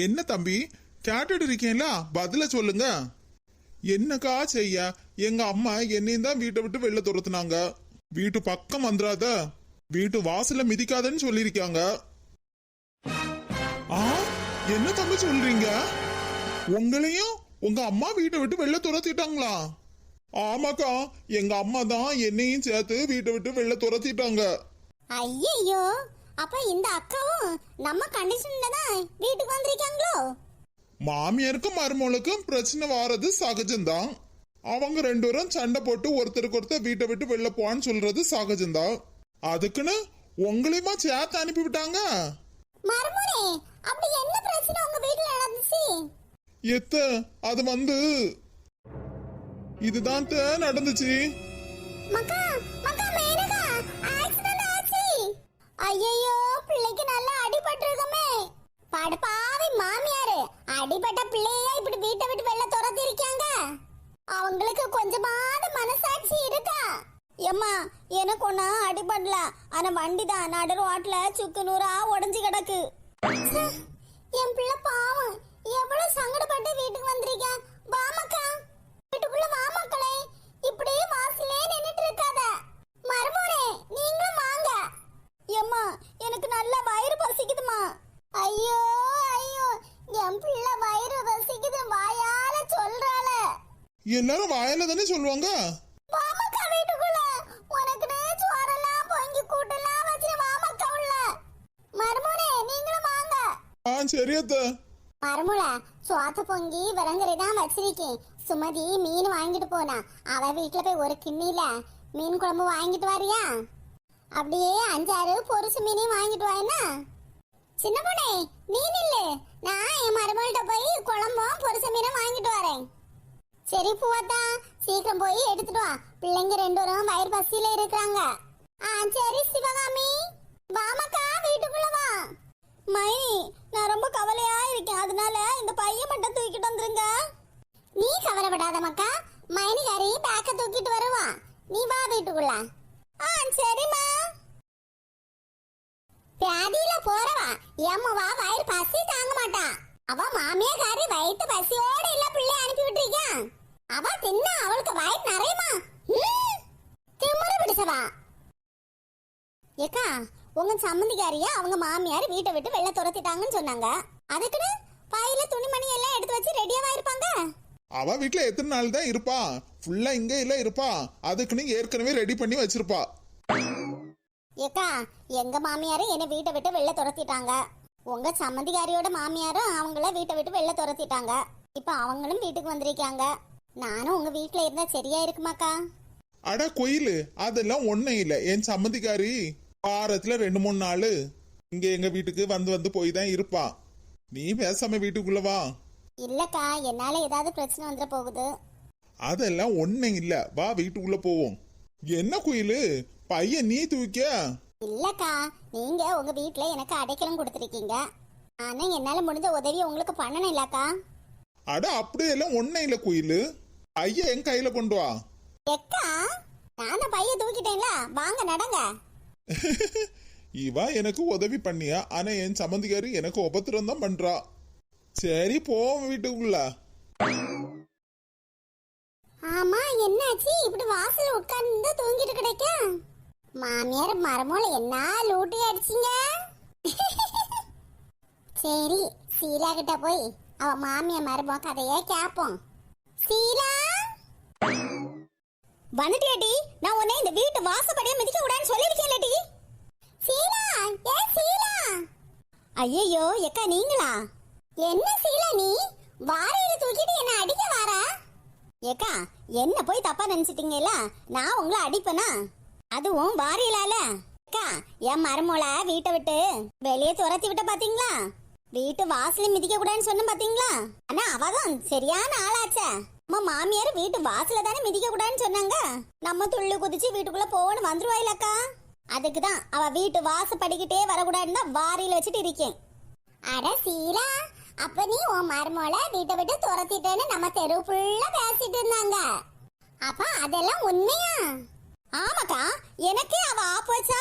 என்ன தம்பி கேட்டுட்டு இருக்கீங்கள, பதில சொல்லுங்க. என்னக்கா செய்ய, எங்க அம்மா என்னையும் தான் வீட்டை விட்டு வெளில துரத்துனாங்க. வீட்டு பக்கம் வந்துடாத, வீட்டு வாசல்ல மிதிக்காதன்னு சொல்லிருக்காங்க. ஆ, என்ன தம்பி சொல்றீங்க? உங்களையும் உங்க அம்மா வீட்டை விட்டு வெளில துரத்திட்டாங்களா? ஆமாக்கா, எங்க அம்மா தான் என்னையும் சேர்த்து வீட்டை விட்டு வெளில துரத்திட்டாங்க. ஐயோ, அப்ப இந்த அக்காவும் நம்ம கண்டிஷன்ல தான் வீட்டுக்கு வந்திருக்காங்களோ? மாமியாருக்கும் மருமகளுக்கும் பிரச்சனை வாரது சகஜம்தான். அவங்க ரெண்டு பேரும் சண்டை போட்டு ஒருத்தருக்கு ஒருத்தர் வீட்டை விட்டு வெளில போவான்னு சொல்றது சகஜம்தான். அதுக்குன்னு உங்களையுமா சேர்த்து அனுப்பி விட்டாங்க. மருமனே, அப்படி என்ன பிரச்சனை உங்க வீட்ல நடந்துச்சு? அது இதுதான் நடந்துச்சு. மக்கா, மக்கா மேனகா, ஆக்சிடென்ட் ஆச்சு. ஐயோ, பிள்ளைக்கு நல்லா அடிபட்டிருக்குமே. படுபாவி மாமியாரு, அடிபட்ட பிள்ளைய இப்படி வீட்டை விட்டு வெளில துரத்தி இருக்காங்க. அவங்களுக்கு கொஞ்சமாவது மனசாட்சி இருக்கா? எம்மா, எனக்கு ஒண்ணா அடிபடல, ஆனா வண்டி தான் நடு ரோட்ல சுக்கு நூறா உடைஞ்சு கிடக்கு. என் பிள்ளை பாவம் எவ்வளவு சங்கடப்பட்டு வீட்டுக்கு வந்திருக்க. வாமக்கா, வீட்டுக்குள்ள வாமக்களே, இப்படியே வாசலே நின்னுட்டு இருக்காத. மருமோனே, நீங்களும் வாங்க. எம்மா, எனக்கு நல்ல வயிறு பசிக்குதுமா. ஐயோ ஐயோ, என் பிள்ளை வயிறு பசிக்குது வாயால சொல்றாள. எல்லாரும் வாயால தானே சொல்லுவாங்க. வாமக்கா வீட்டுக்குள்ள, உனக்குனே சோறெல்லாம் பொங்கி கூட்டெல்லாம் வச்சு வாமக்கா உள்ள. மருமோனே, நீங்களும் வாங்க. சரி அத்தை. மருமுல, சோத்த பொங்கி விரங்கரைதான் வச்சிருக்கேன். சுமதி மீன் வாங்கிட்டு போனா, அவ வீட்டுல போய் ஒரு கிண்ணில மீன் குழம்பு வாங்கிட்டு வாரியா? அப்படியே 5-6 பொரிசு மீனையும் வாங்கிட்டு வாயினா. சின்ன பொண்ணே, மீன் இல்ல, நான் என் மருமகிட்ட போய் குழம்பும் பொரிச மீனும் வாங்கிட்டு வரேன். சரி பூவத்தா, சீக்கிரம் போய் எடுத்துட்டு வா. பிள்ளைங்க 2 பேரும் வயிறு பசியில இருக்கிறாங்க. சரி சிவகாமி, வாமக்கா வீட்டுக்குள்ள வா. மைனி, நான் ரொம்ப கவலையா இருக்கேன், அதனால இந்த பையன் மட்டும் தூக்கிட்டு வந்துருங்க. நீ கவலைப்படாத மக்கா, மைனிகாரி பேக்க தூக்கிட்டு வருவா. நீ வா வீட்டுக்குள்ள. சரிம்மா. பியாதியில போறவா ஏம்மாவா வயிறு பசி தாங்க மாட்டா. அவ மாமியாரி வயிற்று பசியோட இல்ல பிள்ளை அனுப்பி விட்டுருக்கான். அவ தின்னா அவளுக்கு வயிறு நிறையுமா? திமுரு பிடிச்சவா. ஏக்கா, உங்க சம்மந்திக்காரியா அவங்க மாமியார் வீட்டை விட்டு வெளில துரத்திட்டாங்கன்னு சொன்னாங்க. அதுக்குன்னு பையில துணிமணி எல்லாம் எடுத்து வச்சு ரெடியாவா இருப்பாங்க. அவ வீட்டுல எத்தனை நாள் தான் இருப்பா? ஃபுல்லா இங்க இல்ல இருப்பா. அதுக்குன்னு ஏற்கனவே ரெடி பண்ணி வச்சிருப்பா. ஏக்கா, எங்க மாமியாரும் என்ன வீட்டை விட்டு வெளில துரத்திட்டாங்க. உங்க சம்மந்திக்காரியோட மாமியாரும் அவங்கள வீட்டை விட்டு வெளில துரத்திட்டாங்க. இப்ப அவங்களும் வீட்டுக்கு வந்திருக்காங்க. நானும் உங்க வீட்டுல இருந்தா சரியா இருக்குமாக்கா? அட கோயிலு, அதெல்லாம் ஒண்ணும் இல்ல. என் சம்மந்திக்காரி வாரத்துல 2-3 நாள் இங்க எங்க வீட்டுக்கு வந்து போய் தான் இருப்பா. நீ பேசாம வீட்டுக்குள்ள வா. இல்லக்கா, என்னால ஏதாவது பிரச்சனை வந்துட போகுது. அதெல்லாம் ஒண்ணும் இல்ல, வா வீட்டுக்குள்ள போவோம். என்ன கோயிலு, பையன் நீ தூக்க? இல்லக்கா, நீங்க உங்க வீட்டுல எனக்கு அடைக்கலம் கொடுத்திருக்கீங்க. ஆனா என்னால முடிஞ்ச உதவி உங்களுக்கு பண்ணணும் இல்லக்கா. அட அப்படியெல்லாம் ஒண்ணும் இல்ல கோயிலு, பையன் என் கையில கொண்டு வா. எக்கா, நான் பையன் தூக்கிட்டேன்ல, வாங்க நடங்க. இவா எனக்கு உதவி பண்ணியா, ஆனா என் சம்மந்திக்காரி எனக்கு உபத்திரம் தான் பண்றா. சரி போவோம் வீட்டுக்குள்ள. ஆமா, என்னாச்சு இப்படி வாசல் உட்கார்ந்து தூங்கிட்டு கிடைக்க? மாமியார் மரமோல என்ன லூட்டி அடிச்சிங்க? சரி, சீலா கிட்ட போய் அவ மாமியார் மரமோ கதைய கேப்போம். சீலா, வந்துட்டியாடி? நான் உன்னை இந்த வீட்டு வாசப்படியை மிதிக்க கூடாதுன்னு சொல்லிருக்கேன்லடி. சீலா, ஏ சீலா. ஐயோ எக்கா, நீங்களா? என்ன சீலா, நீ வாரையில தூக்கிட்டு என்ன அடிக்க வாரா? ஏக்கா, என்ன போய் தப்பா நினைச்சிட்டீங்கல்ல, நான் உங்களை அடிப்பேனா? அதுவும் வாரியலால. அக்கா, என் மருமோள வீட்டை விட்டு வெளியே துரத்தி விட்ட பாத்தீங்களா? வீட்டு வாசல மிதிக்க கூடாதுன்னு சொன்ன பாத்தீங்களா? ஆனா அவதான் சரியான ஆளாச்சே. நம்ம மாமியார் வீட்டு வாசல தானே மிதிக்க கூடாதுன்னு சொன்னாங்க. நம்ம துள்ளு குதிச்சு வீட்டுக்குள்ள போன்னு வந்துருவாயிலக்கா. அதுக்குதான் அவ வீட்டு வாசப்படிக்கிட்டே வரக்கூடாதுன்னு தான் வாரியில வச்சுட்டு இருக்கேன். அட சீலா, அப்ப நீ உன் மருமோள வீட்டை விட்டு துரத்திட்டேன்னு நம்ம தெரு ஃபுல்லா பேசிட்டு இருந்தாங்க. அப்ப அதெல்லாம் உண்மையா? ஆமாக்கா, எனக்கே அவ ஆப்பு வச்சா.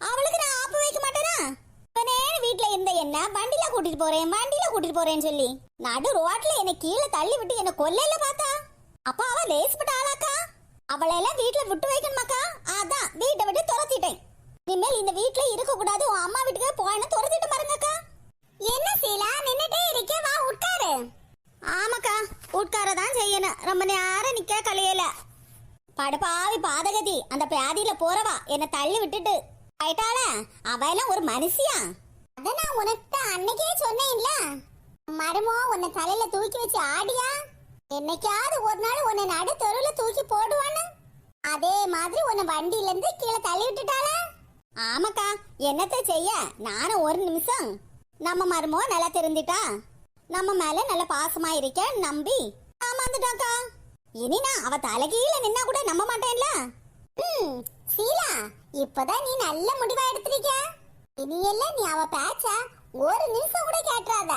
அவளுக்கு நான் ஆப்பு வைக்க மாட்டேனா? வீட்டுல இருந்த என்ன வண்டியில கூட்டிட்டு போறேன்னு சொல்லி நடு ரோட்ல என்ன கீழே தள்ளி விட்டு என்ன கொல்லையில பார்த்தா. அப்ப அவ லேஸ்பட்ட ஆளாக்கா. அவளை எல்லாம் வீட்டுல விட்டு வைக்கணுமாக்கா. அதான் வீட்டை விட்டு துரத்திட்டேன். இனிமேல் இந்த வீட்டுல இருக்க கூடாது, உன் அம்மா வீட்டுக்கு போயின்னு துரத்திட்டு பாருங்கக்கா. என்ன சீலா நின்னுட்டே இருக்கே, வா உட்காரு. ஆமாக்கா உட்காரதான் செய்யணும், ரொம்ப நேரம் நிக்க கலையல. படுப்பாவி பாதகதி அந்த பியாதியில போறவா என்ன தள்ளி விட்டுட்டு ஆயிட்டாள. அவ எல்லாம் ஒரு மனுஷியா? அத நான் உனக்கு அன்னைக்கே சொன்னேன்ல, மருமோ உன்னை தலையில தூக்கி வச்சு ஆடியா, என்னைக்காவது ஒரு நாள் உன்னை நடு தெருவுல தூக்கி போடுவான்னு. அதே மாதிரி உன்னை வண்டியில இருந்து கீழே தள்ளி விட்டுட்டாள. ஆமாக்கா என்னத்தை செய்ய, நானும் ஒரு நிமிஷம் நம்ம மருமோ நல்லா தெரிஞ்சிட்டா, நம்ம மேல நல்ல பாசமா இருக்க நம்பி ஆமாந்துட்டாக்கா. இனி நான் அவ தலைகீழ நின்னா கூட நம்ப மாட்டேன்ல. சீலா இப்பதான் நீ நல்ல முடிவா எடுத்திருக்க. இனி எல்லாம் நீ அவ பேச்ச ஒரு நிமிஷம் கூட கேட்றாத.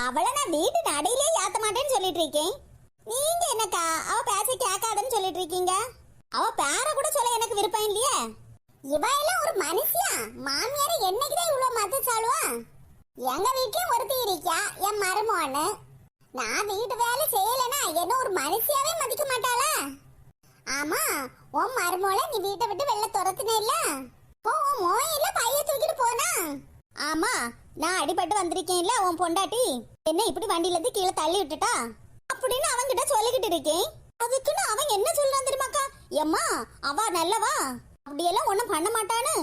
அவளை நான் வீட்டு நடையிலே ஏத்த மாட்டேன்னு சொல்லிட்டு இருக்கேன். நீங்க என்னக்கா அவ பேச்ச கேட்காதன்னு சொல்லிட்டு இருக்கீங்க? அவ பேர கூட சொல்ல எனக்கு விருப்பம் இல்லையே. இவ எல்லாம் ஒரு மனுஷியா? மாமியார என்னைக்குதான் இவ்வளவு மதிச்சாளுவா? எங்க வீட்லயும் ஒருத்தி இருக்கா என் மருமோன்னு. நான் வீட்டு வேலை செய்யலனா என்ன ஒரு மனுஷியாவே மதிக்க மாட்டாளா? ஆமா உன் மருமோல நீ வீட்டை விட்டு வெளில துரத்துனே இல்ல, போ உன் மோயில பைய தூக்கிட்டு போனா. ஆமா நான் அடிபட்டு வந்திருக்கேன்ல, உன் பொண்டாட்டி என்ன இப்படி வண்டியில இருந்து கீழே தள்ளி விட்டுட்டா அப்படின்னு அவன்கிட்ட சொல்லிக்கிட்டு இருக்கேன். அதுக்குன்னு அவன் என்ன சொல்றான் தெரியுமாக்கா? எம்மா அவ நல்லவா, அப்படியெல்லாம் ஒண்ணும் பண்ண மாட்டான்னு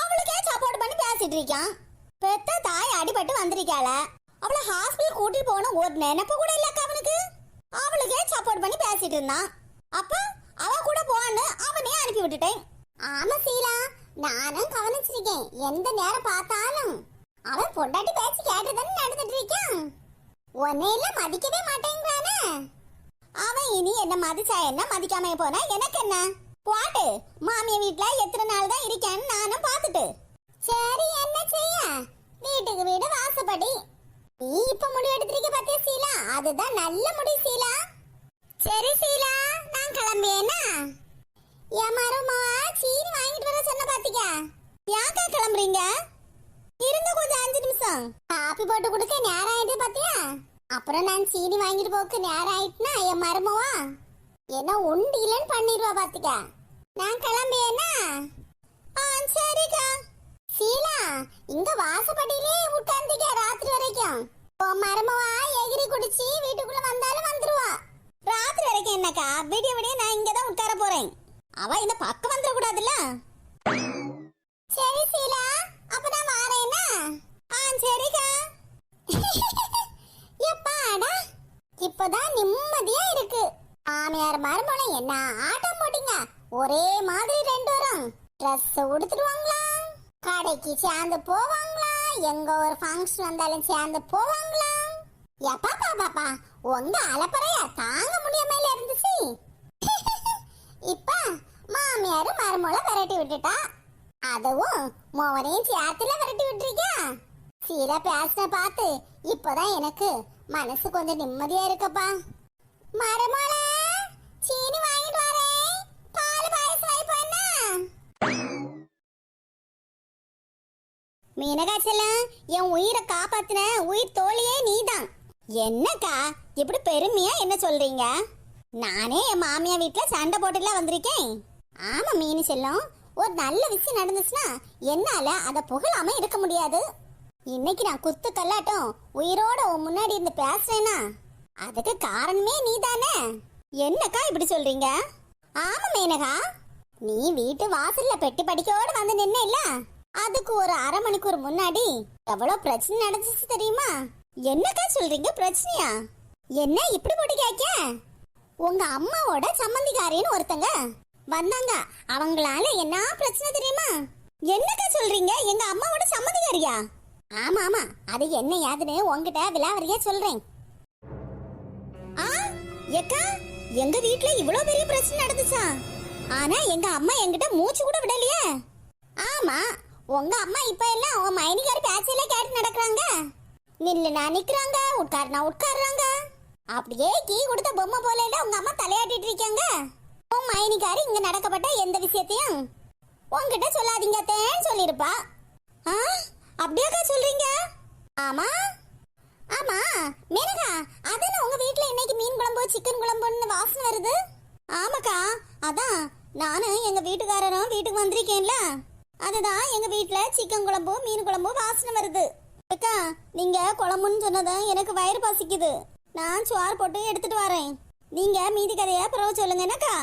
அவளுக்கே சப்போர்ட் பண்ணி பேசிட்டு இருக்கான். பெத்த தாய் அடிபட்டு வந்திருக்காள, அவளை ஹாஸ்பிட்டல் கூட்டிட்டு போன ஒரு நினைப்பு கூட இல்லக்கா அவனுக்கு. அவளுக்கே சப்போர்ட் பண்ணி பேசிட்டு இருந்தான். அப்ப அவ கூட போன்னு அவனே அனுப்பி விட்டுட்டேன். ஆமா சீலா நானும் கவனிச்சிருக்கேன், எந்த நேரம் பார்த்தாலும் அவன் பொண்டாட்டி பேச்சு கேட்டுதானே நடந்துட்டு இருக்கான். உன்னையெல்லாம் மதிக்கவே மாட்டேங்கிறானே. அவன் இனி என்ன மதிச்சா என்ன, மதிக்காம போனா எனக்கு என்ன? போட்டு மாமிய வீட்டுல எத்தனை நாள் தான் இருக்கேன்னு நானும் பார்த்துட்டு. சரி என்ன செய்ய, வீட்டுக்கு வீடு வாசப்படி. நீ இப்ப முடிவு எடுத்திருக்க பாத்தியா சீலா, அதுதான் நல்ல முடிவு சீலா. சரி சீலா நான் கிளம்பியேனா? என் மருமா சீனி வாங்கிட்டு வர சொன்ன பாத்தீங்க. யாக்கா கிளம்புறீங்க? இருங்க கொஞ்சம் 5 நிமிஷம் காப்பி போட்டு கொடுக்க நேரம் ஆயிட்டு பாத்தியா. அப்புறம் நான் சீனி வாங்கிட்டு போக்கு நேரம் ஆயிட்டுனா என் மருமவா என்ன உண்டு இல்லைன்னு பண்ணிடுவா பாத்துக்க. நான் கிளம்பியேனா? சரிக்கா. சீலா இங்க வாசப்படியிலே உட்கார்ந்துக்க ராத்திரி வரைக்கும். மருமவா எகிரி குடிச்சு வீட்டுக்குள்ள வந்தாலும் வந்துருவா. ராத்திரி வரைக்கும் என்னக்கா, விடிய விடிய நான் இங்கதான் உட்கார போறேன். அவ இந்த பக்கம் வந்துட கூடாதுல்ல. சரி சீலா அப்ப நான் வாரேனா? சரிக்கா. எப்பாடா இப்பதான் நிம்மதியா இருக்கு. மாமியார் மருமகளை என்ன ஆட்டம் போட்டீங்க. ஒரே மாதிரி 2 வரும். ட்ரெஸ் உடுத்துடுவாங்களா, கடைக்கு சேர்ந்து போவாங்களா, எங்க ஒரு ஃபங்க்ஷன் வந்தாலும் சேர்ந்து போவாங்களா. எப்பா பாப்பா உங்க அலப்பறையா தாங்க முடியாம இருந்துச்சு. இப்ப மாமியாரு மருமகளை விரட்டி விட்டுட்டா, அதுவும் மோவனையும் சேர்த்துல விரட்டி விட்டுருக்கா. சீலா பேசின பார்த்து இப்பதான் எனக்கு மனசு கொஞ்சம் நிம்மதியா இருக்கப்பா. மருமகளை சீனி வாங்கிட்டு வரேன், பால் பாயசம் வைப்பேன்னா. மீனகாச்சலம் என் உயிரை காப்பாத்தின உயிர் தோழியே நீதான். என்னக்கா இப்படி பெருமையா என்ன சொல்றீங்க? நானே என் மாமியா வீட்டுல சண்டை போட்டுலாம் வந்திருக்கேன். ஆமா மீனு செல்லம், ஒரு நல்ல விஷயம் நடந்துச்சுன்னா என்னால அதை புகழாம இருக்க முடியாது. இன்னைக்கு நான் குத்து கல்லாட்டம் உயிரோட முன்னாடி இருந்து பேசுறேன்னா அதுக்கு காரணமே நீதானே. என்னக்கா இப்படி சொல்றீங்க? ஆமா மேனகா, நீ வீட்டு வாசல்ல பெட்டி படிக்கோட வந்து நின்ன இல்ல, அதுக்கு ஒரு அரை மணிக்கூர் முன்னாடி எவ்வளவு பிரச்சனை நடந்துச்சு தெரியுமா? என்னக்கா சொல்றீங்க பிரச்சனையா? என்ன இப்படி போட்டு கேட்க? உங்க அம்மாவோட சம்மந்திக்காரின்னு ஒருத்தங்க வந்தாங்க, அவங்களால என்ன பிரச்சனை தெரியுமா? என்னக்கா சொல்றீங்க? எங்க அம்மாவோட சம்மந்திக்காரியா? ஆமா ஆமா, அது என்ன யாதுன்னு உங்ககிட்ட விலாவரியா சொல்றேன். ஏக்கா எங்க வீட்ல இவ்வளவு பெரிய பிரச்சனை நடந்துச்சா? ஆனா எங்க அம்மா என்கிட்ட மூச்சு கூட விடலையே. ஆமா உங்க அம்மா இப்ப எல்லாம் உன் மைனிகாரி பேச்சையில கேட்டு நடக்கிறாங்க. நில்லுனா நிக்கிறாங்க, உட்காருனா உட்காருறாங்க. அப்படியே கீ கொடுத்த பொம்மை போல உங்க அம்மா தலையாட்டிட்டு இருக்காங்க. உன் மைனிகாரி இங்க நடக்கப்பட்ட எந்த விஷயத்தையும் உன்கிட்ட சொல்லாதீங்கன்னு சொல்லிருப்பா. அப்படியாக்கா சொல்றீங்க? ஆமா ஆமா மேனகா, அதானே உங்க வீட்ல இன்னைக்கு மீன் குழம்பு சிக்கன் குழம்புன்னு வாசனை வருது. ஆமாக்கா, அதான் நானும் எங்க வீட்டுக்காரரும் வீட்டுக்கு வந்திருக்கேன்ல, அதுதான் எங்க வீட்ல சிக்கன் குழம்பு மீன் குழம்பு வாசனை வருது. அக்கா, நீங்க குழம்புன்னு சொன்னதும் எனக்கு வயிறு பசிக்குது. நான் சோறு போட்டு எடுத்துட்டு வரேன். நீங்க மீதி கதைய பிறகு சொல்லுங்க. என்னக்கா,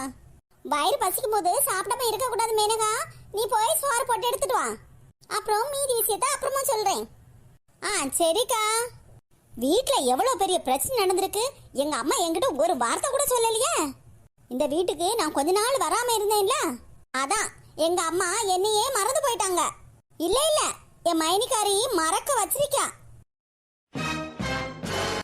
வயிறு பசிக்கும் போது சாப்பிடாம இருக்க கூடாது மேனகா. நீ போய் சோறு போட்டு எடுத்துட்டு வா. அப்புறம் மீதி விஷயத்த அப்புறமா சொல்றேன். சரிக்கா. வீட்ல எவ்வளவு பெரிய பிரச்சனை நடந்திருக்கு. எங்க அம்மா என்கிட்ட ஒரு வார்த்தை கூட சொல்லலையே. இந்த வீட்டுக்கு நான் கொஞ்ச நாள் வராம இருந்தேன்ல, அதான் எங்க அம்மா என்னையே மறந்து போயிட்டாங்க. இல்ல என் மைனிக்காரி மறக்க வச்சிருக்கா.